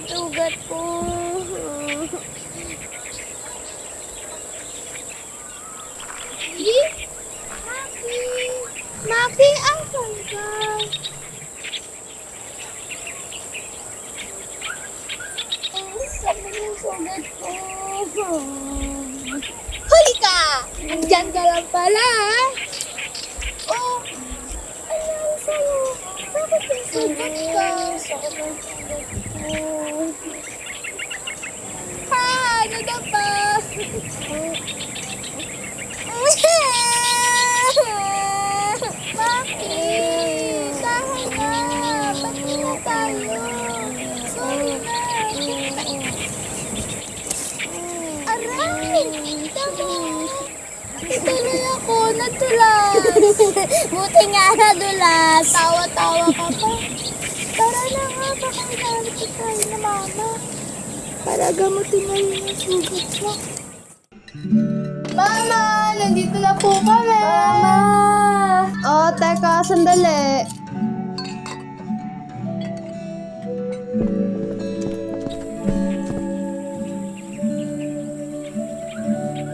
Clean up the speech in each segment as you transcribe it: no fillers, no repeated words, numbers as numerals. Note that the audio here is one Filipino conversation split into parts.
sugat ko. Di? Maki! Maki, asan ka? Ang sakit ng sugat ko. Huli ka! Andyan ka lang pala, ah. Oh, ano ang sa'yo? Bakit may sugat ka? Sakit ng sugat ko. Ha! Ano na ba? Bakit? Dahil na! Pati na tayo! Sorry na! Aray! Tama! Ituloy ako! Nadulas! Buti nga nadulas! Tawa-tawa ka pa! Tara na nga! Baka inalipit tayo na mama! Para gamutin na yun yung sugat mo. Mama! Nandito na po kami! Mama! Oh, teka, sandali.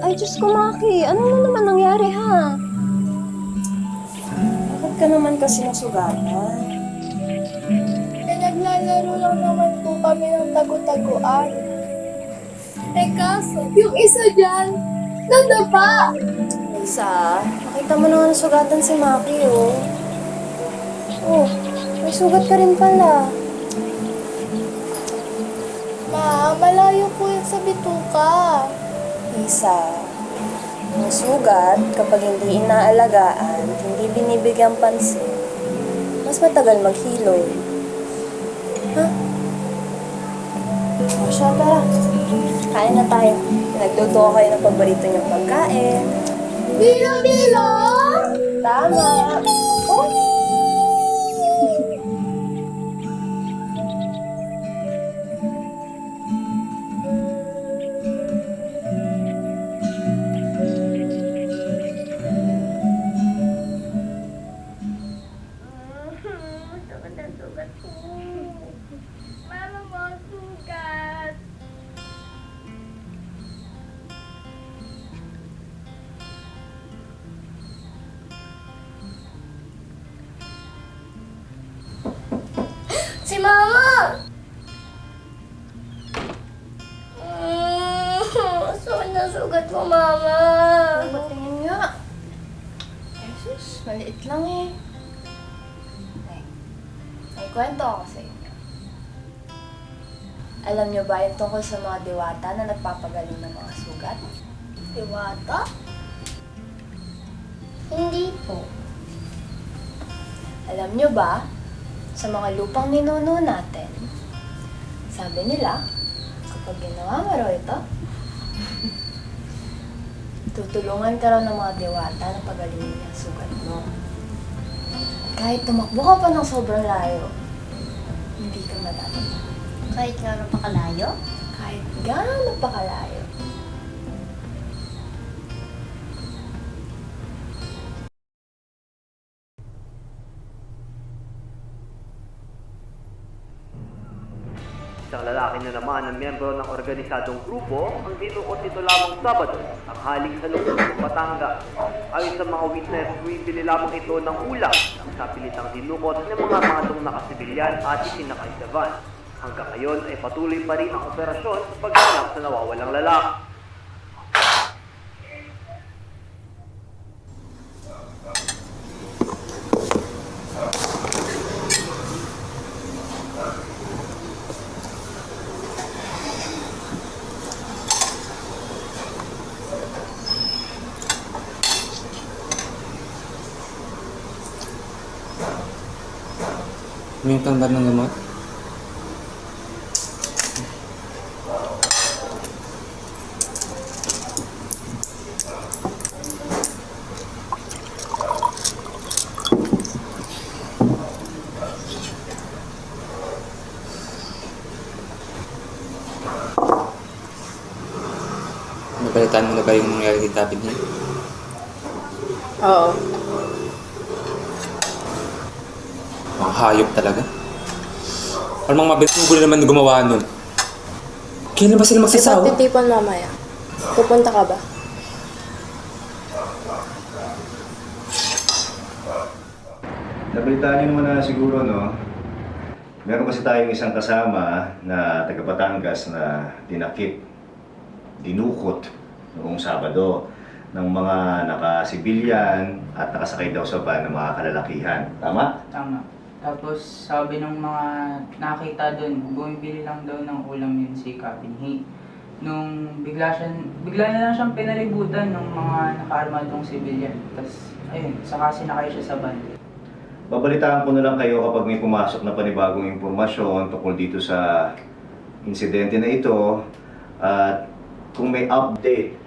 Ay, Diyos ko, Maki. Ano na naman nangyari, ha? Bakit ka naman kasi nasugatan? Naglalaro lang naman po kami ng tagu-taguan. Teka, yung isa dyan, nadapa! Isa, nakita mo naman nasugatan si Maki, oh. Oh, may sugat ka rin pala. Ma, malayo po yun sa bituka. Isa, ang sugat kapag hindi inaalagaan at hindi binibigyan pansin, mas matagal maghilom. Ha? O siya, tara. Kain na tayo. Nagluto ko kayo ng paborito niyong pagkain. Bilo-bilo! Tama! Oh! Sugat ko. Mama mo, sugat. Si Mama! Saan na sugat mo, Mama? Patingin nga. Jesus, maliit lang eh. May kwento ako sa inyo. Alam niyo ba yung tungkol sa mga diwata na nagpapagaling ng mga sugat? Diwata? Hindi po. Alam niyo ba, sa mga lupang ninuno natin, sabi nila, kapag ginawa mo raw ito, tutulungan ka raw ng mga diwata na pagalingin yung sugat mo. Kahit tumakbo ka pa ng sobrang layo, hindi ka matatanda. Kahit nga pa kalayo? Kahit gaano pa kalayo. Isang lalaki na naman ang miyembro ng organisadong grupo ang dinukot nito lamang Sabado, ang haling sa lungsod ng Batangas. Ayon sa mga witness, bumibili lamang ito ng ulam nang sa pilitang dinukot ng mga matong nakasibilyan at isinakay sa van. Hanggang ngayon ay patuloy pa rin ang operasyon sa paghanap sa nawawalang lalaki. May tanda ng gamot? Napalitan mo na ba yung nangyari kay David niya? Oo. Mga hayop talaga. Parang mga mabintugo na naman gumawa nun. Kailan ba sila magsasawa? Ipagtitipon mamaya. Pupunta ka ba? Nabalitaan niyo naman na siguro, no? Meron kasi tayong isang kasama na taga Batangas na dinakip, dinukot noong Sabado ng mga nakasibilyan at nakasakay daw sa van ng mga kalalakihan. Tama? Tama. Tapos sabi ng mga nakita doon, bumibili lang daw ng ulam yun si Captain Hay. Nung bigla na lang siyang pinalibutan ng mga nakaarmadong sibilyan. Tapos ayun, saka sinakay siya sa van. Babalitaan ko na lang kayo kapag may pumasok na panibagong impormasyon tungkol dito sa insidente na ito at kung may update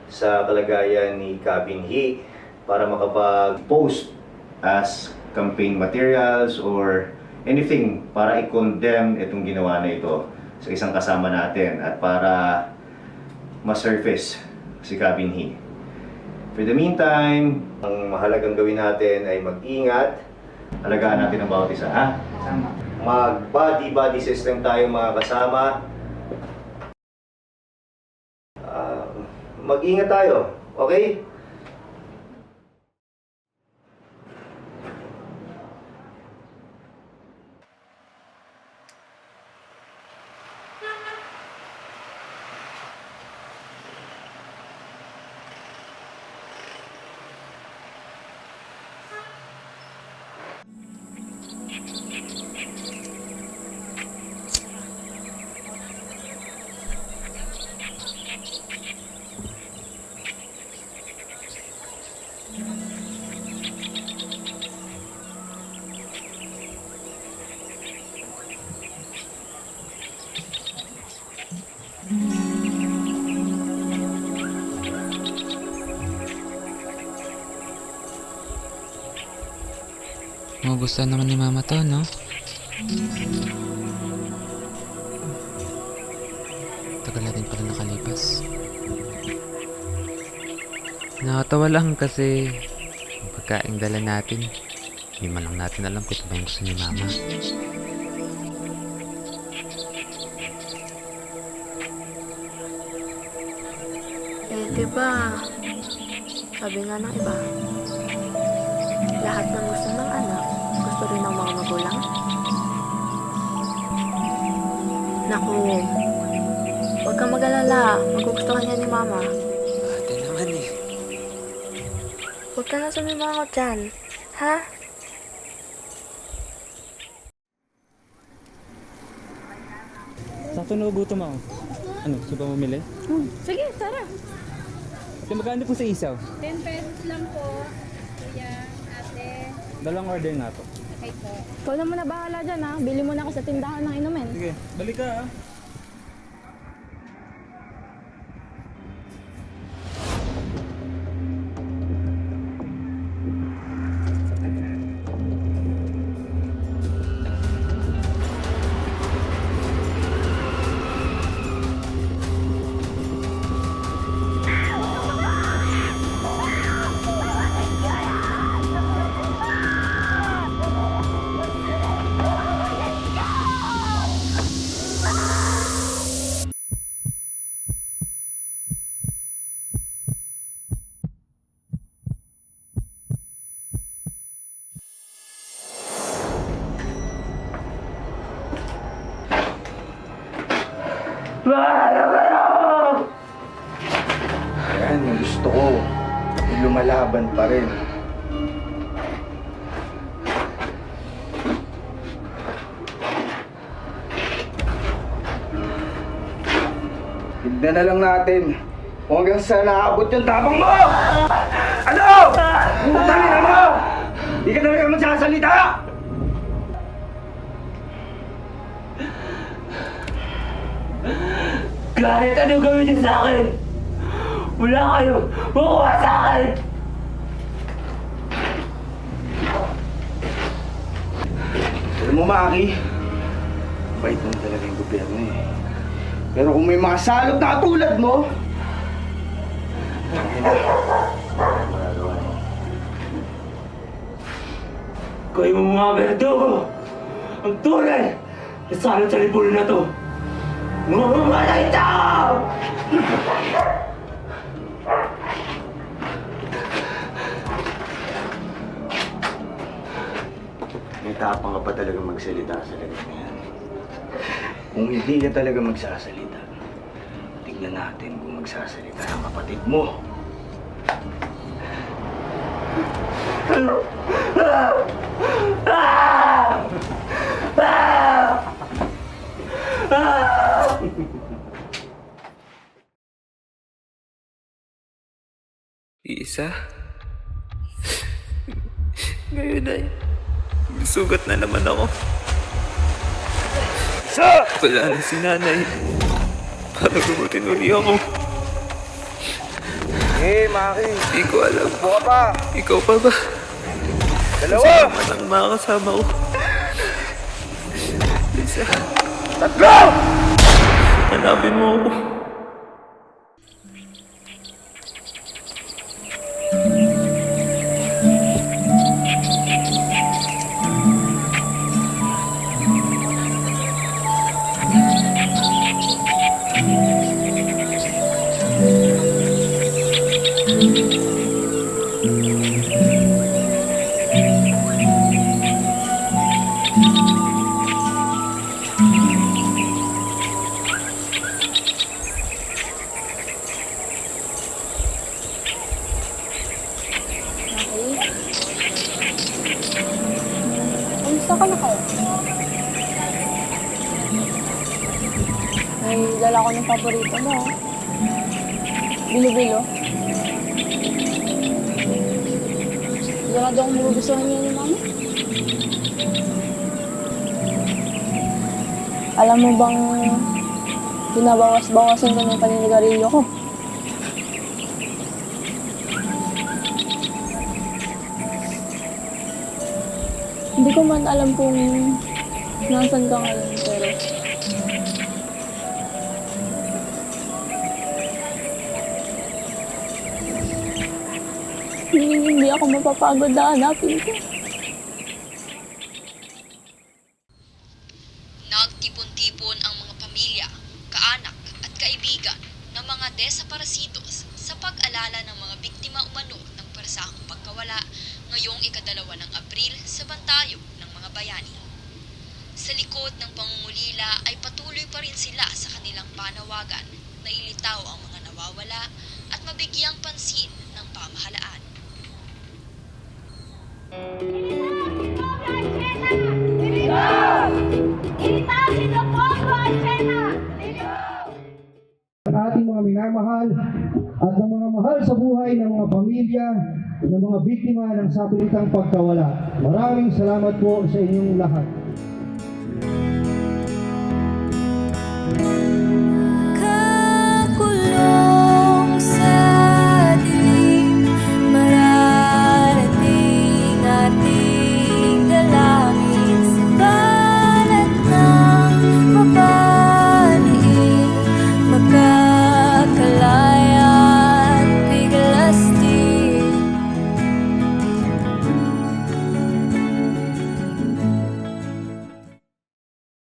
sa kalagayan ni Cabin He para makapag-post as campaign materials or anything para i-condemn itong ginawa na ito sa isang kasama natin at para ma-surface si Cabin He. For the meantime, ang mahalagang gawin natin ay mag-ingat. Alagaan natin ang bawat isa, ha? Tama. Mag-body system tayo mga kasama. Mag-ingat tayo, okay? Magustuhan naman ni Mama to, no? Tagal na din pala nakalipas. Nakatawa lang kasi ang pagkaing dala natin, hindi man lang natin alam kung ito ba yung gusto ni Mama. Diba? Sabi nga ng iba, lahat ng gusto ng anak, gusto rin ng mga magulang. Naku, huwag kang mag-alala, magugustuhan niya ni Mama. Ate naman eh. Huwag ka na sumimangot dyan, ha? Sakto na gutom ako. Ano, gusto pa mamili? Sige, tara. Ate, magkano po sa isaw? 10 pesos lang po. Kuya, ate. Dalawang order nga po. Okay po. Ikaw na muna bahala dyan ha. Bili mo na ako sa tindahan ng inumin. Sige, balik ka ah. Yan, yung gusto ko. Lumalaban pa rin. Tignan na lang natin kung hanggang saan naabot yung tapang mo! Ano? Putangin na mo! Di ka talaga magsasalita! Kahit ano gawin niyo sa akin, wala kayo makuha sa akin! Alam mo, Maki, bait mo talaga yung gobyerno eh. Pero kung may mga salot na katulad mo, magagawa mo. Kayo mo mga berdo ko! Ang tunay na salot sa lipunan na to! Mamamatay tao! May tapang ka pa talaga magsalita sa lagot na yan. Kung hindi ka talaga magsasalita, tignan natin kung magsasalita ang kapatid mo. Isa? Ngayon ay sugat na naman ako. Isa! Wala na si nanay. Paano gugutin uli ako? Maki. Hindi ko alam. Buka pa! Ikaw pa ba? Dalawa! Kasama ng mga kasama ko. Isa. Tatlo! Hanapin mo ako. Kamusta ka na kayo? May dala ko ng paborito mo. Bilo-bilo. Sigurado akong magugustuhan niya ni Mama. Alam mo bang binabawas-bawasan ko ng paninigarilyo ko? Hindi ko man alam kung nasan ka ngayon, pero hindi ako mapapagod na hanapin ko. Nagtipon-tipon ang mga pamilya, kaanak at kaibigan ng mga desaparecidos sa pag-alala ng mga biktima umano ng parsakong pagkawala ngayong 2 ng Abril sa Bantayog ng mga bayani. Sa likod ng pangungulila ay patuloy pa rin sila sa kanilang panawagan na ilitaw ang mga nawawala at mabigyang pansin ng pamahalaan. Ang ating mga minamahal at ng mga mahal sa buhay ng mga pamilya ng mga biktima ng sapilitang pagkawala. Maraming salamat po sa inyong lahat.